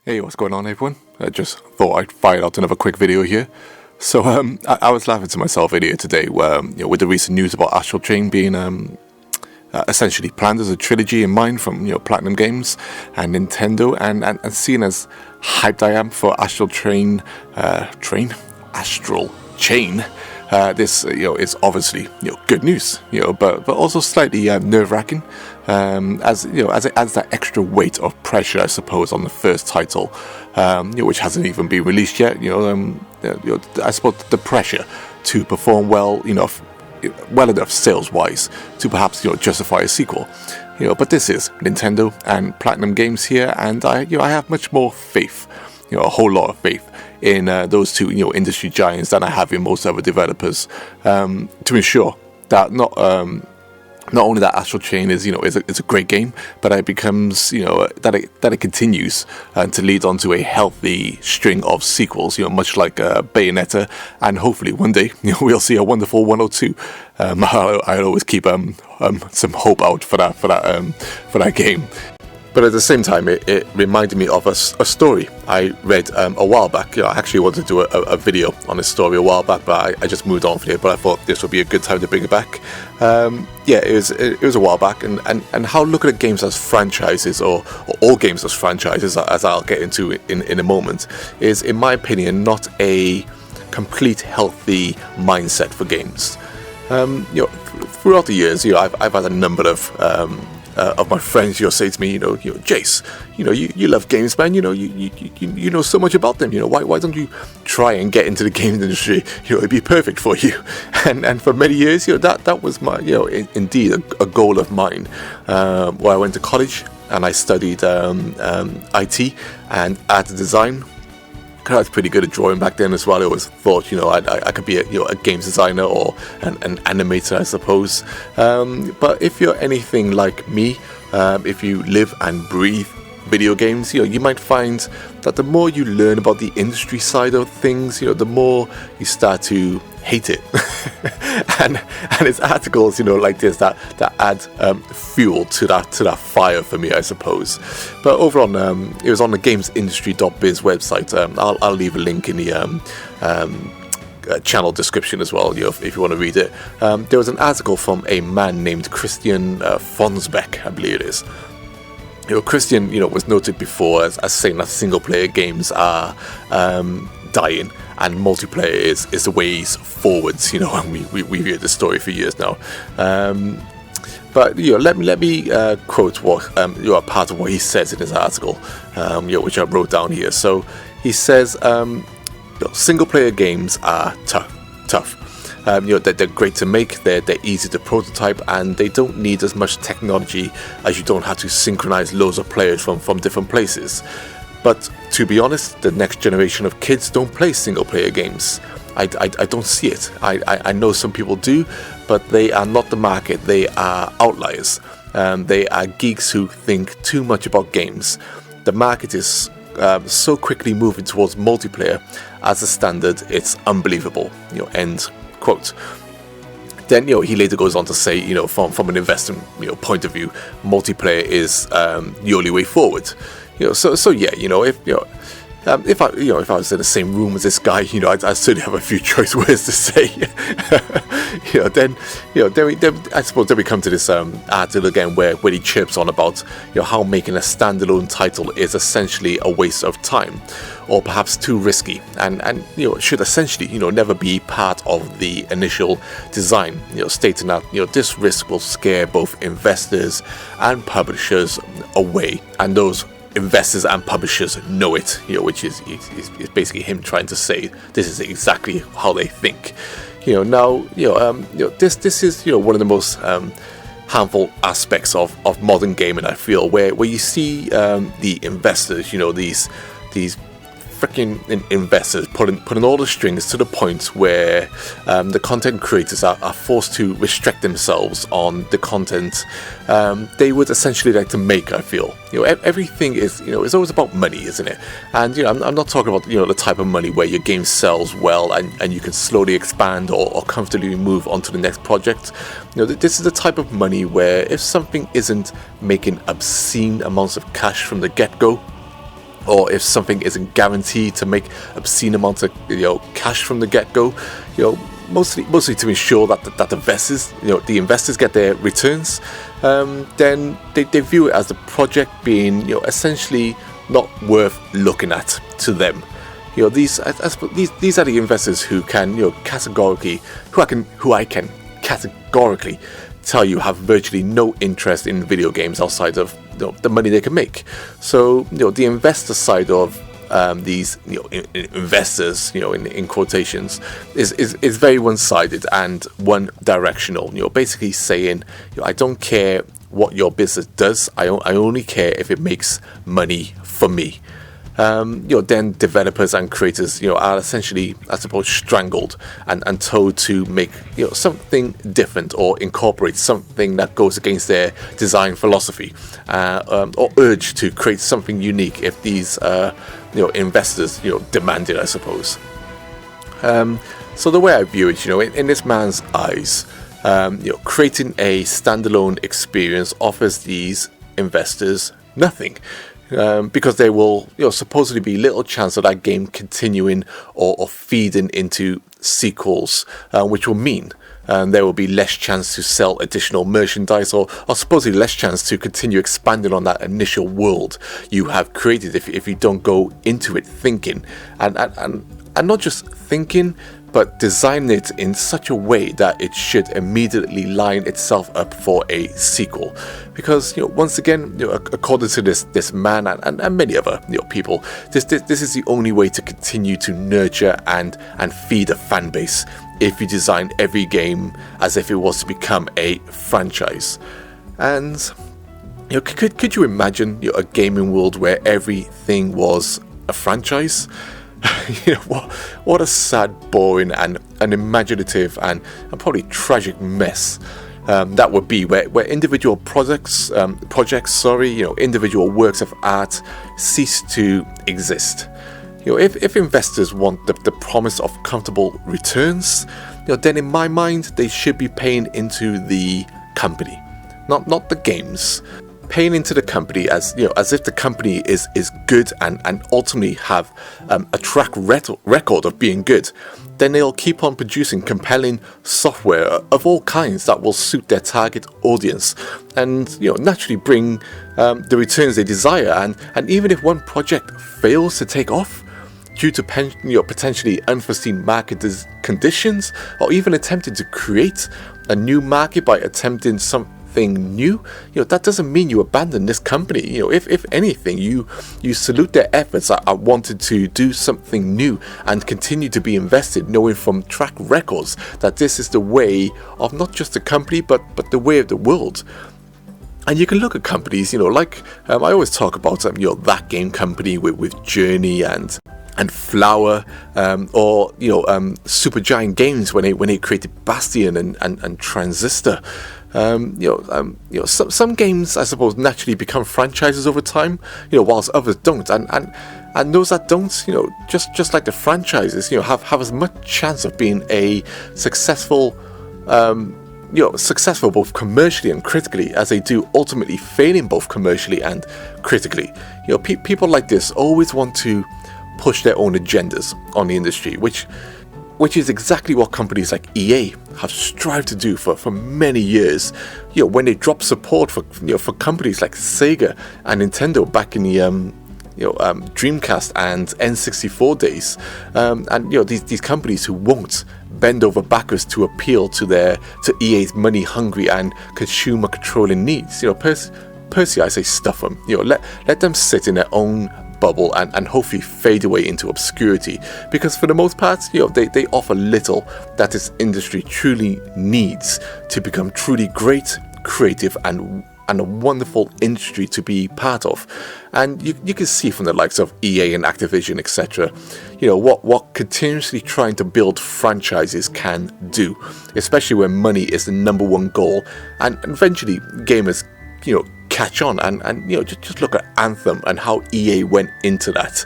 Hey, what's going on, everyone? I just thought I'd fire out another quick video here. So, I was laughing to myself earlier today, where with the recent news about Astral Chain being essentially planned as a trilogy in mind from Platinum Games and Nintendo, and seeing as hyped I am for Astral Chain, Astral Chain. This is obviously good news, but also slightly nerve-wracking, as as it adds that extra weight of pressure, I suppose, on the first title, which hasn't even been released yet. I suppose the pressure to perform well enough sales-wise to perhaps justify a sequel. But this is Nintendo and Platinum Games here, and I have much more faith, a whole lot of faith in those two industry giants than I have in most other developers, to ensure that not only that Astral Chain is a great game, but it becomes that it continues to lead on to a healthy string of sequels, much like Bayonetta, and hopefully one day we'll see a wonderful 102. I always keep some hope out for that game. But at the same time, it reminded me of a story I read a while back. I actually wanted to do a video on this story a while back, but I just moved on from it. But I thought this would be a good time to bring it back. It was a while back, and how looking at games as franchises, or all games as franchises, as I'll get into in a moment, is, in my opinion, not a complete healthy mindset for games. Throughout the years, I've had a number of my friends, say to me, Jace, you love games, man. You know so much about them. Why don't you try and get into the games industry? It'd be perfect for you. And for many years, that was my, indeed a goal of mine. Where I went to college and I studied IT and art design. I was pretty good at drawing back then as well. I always thought, I could be a games designer or an animator, I suppose. But if you're anything like me, if you live and breathe video games, you might find that the more you learn about the industry side of things, the more you start to hate it. and it's articles like this that add fuel to that fire for me, I suppose. But over on it was on the gamesindustry.biz website. I'll leave a link in the channel description as well, if you want to read it. There was an article from a man named Christian Fonsbeck, I believe it is. Christian, was noted before as saying that single-player games are dying, and multiplayer is the ways forwards. And we've heard this story for years now. But let me quote what part of what he says in his article, which I wrote down here. So he says, single-player games are tough. They're great to make, they're easy to prototype, and they don't need as much technology, as you don't have to synchronize loads of players from different places. But to be honest, the next generation of kids don't play single player games. I don't see it. I know some people do, but they are not the market. They are outliers. They are geeks who think too much about games. The market is so quickly moving towards multiplayer as a standard, it's unbelievable. End quote. Then he later goes on to say, from an investment point of view, multiplayer is the only way forward. If I was in the same room as this guy, I'd certainly have a few choice words to say. Then I suppose we come to this article again where he chirps on about how making a standalone title is essentially a waste of time, or perhaps too risky, and should essentially never be part of the initial design. Stating that this risk will scare both investors and publishers away, and those investors and publishers know it, which is basically him trying to say this is exactly how they think. This is one of the most harmful aspects of modern gaming, I feel, where you see the investors, these freaking investors putting all the strings to the point where the content creators are forced to restrict themselves on the content they would essentially like to make. I feel everything is it's always about money, isn't it? And I'm not talking about the type of money where your game sells well and you can slowly expand or comfortably move on to the next project. This is the type of money where if something isn't making obscene amounts of cash from the get-go, or if something isn't guaranteed to make obscene amounts of cash from the get-go, mostly to ensure that the investors get their returns, then they view it as the project being essentially not worth looking at to them. These are the investors who can who I can categorically tell you have virtually no interest in video games outside of the money they can make. So the investor side of these investors in quotations is very one-sided and one-directional. Basically saying I don't care what your business does, I only care if it makes money for me. Then developers and creators are essentially, I suppose, strangled and told to make something different or incorporate something that goes against their design philosophy, or urged to create something unique if these investors demand it, I suppose. So the way I view it, in this man's eyes, creating a standalone experience offers these investors nothing. Because there will supposedly be little chance of that game continuing or feeding into sequels, which will mean there will be less chance to sell additional merchandise or supposedly less chance to continue expanding on that initial world you have created if you don't go into it thinking and not just thinking, but design it in such a way that it should immediately line itself up for a sequel. Because once again, according to this man and many other people, this is the only way to continue to nurture and feed a fan base. If you design every game as if it was to become a franchise, and could you imagine a gaming world where everything was a franchise? What a sad, boring, and unimaginative and probably tragic mess that would be, where individual projects, individual works of art cease to exist. If investors want the promise of comfortable returns, then in my mind they should be paying into the company, not the games. Paying into the company as if the company is good and ultimately have a track record of being good, then they'll keep on producing compelling software of all kinds that will suit their target audience and naturally bring the returns they desire. And even if one project fails to take off due to potentially unforeseen market conditions, or even attempting to create a new market by attempting something new, that doesn't mean you abandon this company. If anything, you salute their efforts at wanting to do something new and continue to be invested, knowing from track records that this is the way of not just the company but the way of the world. And you can look at companies, like I always talk about that game company with Journey and Flower, or Supergiant Games when they created Bastion and Transistor. Some games, I suppose, naturally become franchises over time, whilst others don't, and those that don't, just like the franchises, have as much chance of being a successful both commercially and critically as they do ultimately failing both commercially and critically. People like this always want to push their own agendas on the industry, which is exactly what companies like EA have strived to do for many years. When they dropped support for companies like Sega and Nintendo back in the Dreamcast and N64 days, and these companies who won't bend over backwards to appeal to EA's money-hungry and consumer-controlling needs. Personally, I say stuff them. Let them sit in their own bubble and hopefully fade away into obscurity, because for the most part, they offer little that this industry truly needs to become truly great, creative, and a wonderful industry to be part of. And you can see from the likes of EA and Activision, etc., what continuously trying to build franchises can do, especially when money is the number one goal, and eventually gamers catch on. And just look at Anthem and how EA went into that,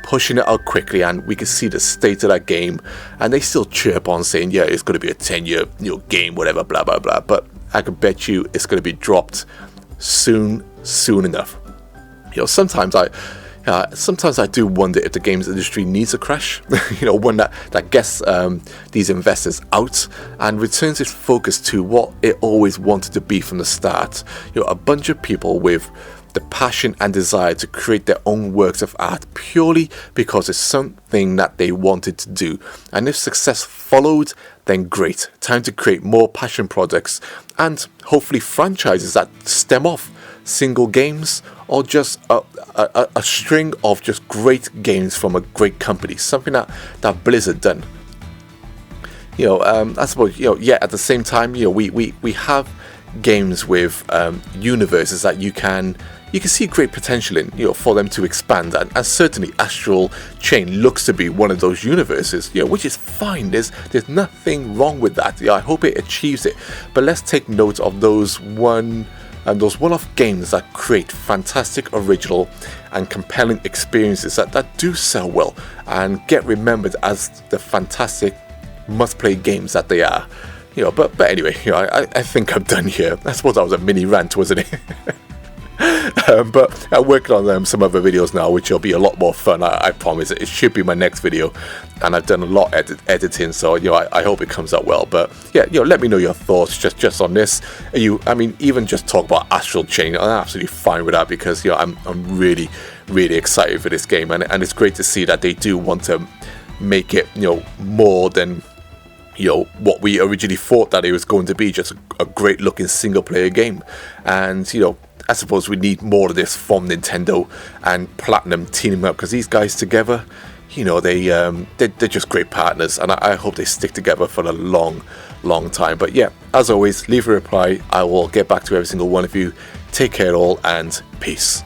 pushing it out quickly, and we can see the state of that game, and they still chirp on saying, yeah, it's going to be a 10-year game, whatever, blah blah blah, but I can bet you it's going to be dropped soon enough. Sometimes Sometimes I do wonder if the games industry needs a crash, one that gets these investors out and returns its focus to what it always wanted to be from the start. A bunch of people with the passion and desire to create their own works of art purely because it's something that they wanted to do. And if success followed, then great. Time to create more passion projects and hopefully franchises that stem off single games or just a string of just great games from a great company, something that Blizzard done. I suppose at the same time, we have games with universes that you can see great potential in, for them to expand, and certainly Astral Chain looks to be one of those universes, which is fine. There's nothing wrong with that. I hope it achieves it, but let's take note of those one-off games that create fantastic, original, and compelling experiences that do sell well and get remembered as the fantastic must-play games that they are. But anyway, I think I'm done here. I suppose that was a mini rant, wasn't it? But I'm working on some other videos now, which will be a lot more fun. I promise. It should be my next video, and I've done a lot editing, so I hope it comes out well. But let me know your thoughts just on this. Even just talk about Astral Chain, I'm absolutely fine with that, because I'm really excited for this game, and it's great to see that they do want to make it more than what we originally thought that it was going to be, just a great looking single player game. And I suppose we need more of this from Nintendo and Platinum teaming up, because these guys together, they're just great partners, and I hope they stick together for a long time. But as always, leave a reply. I will get back to every single one of you. Take care all, and peace.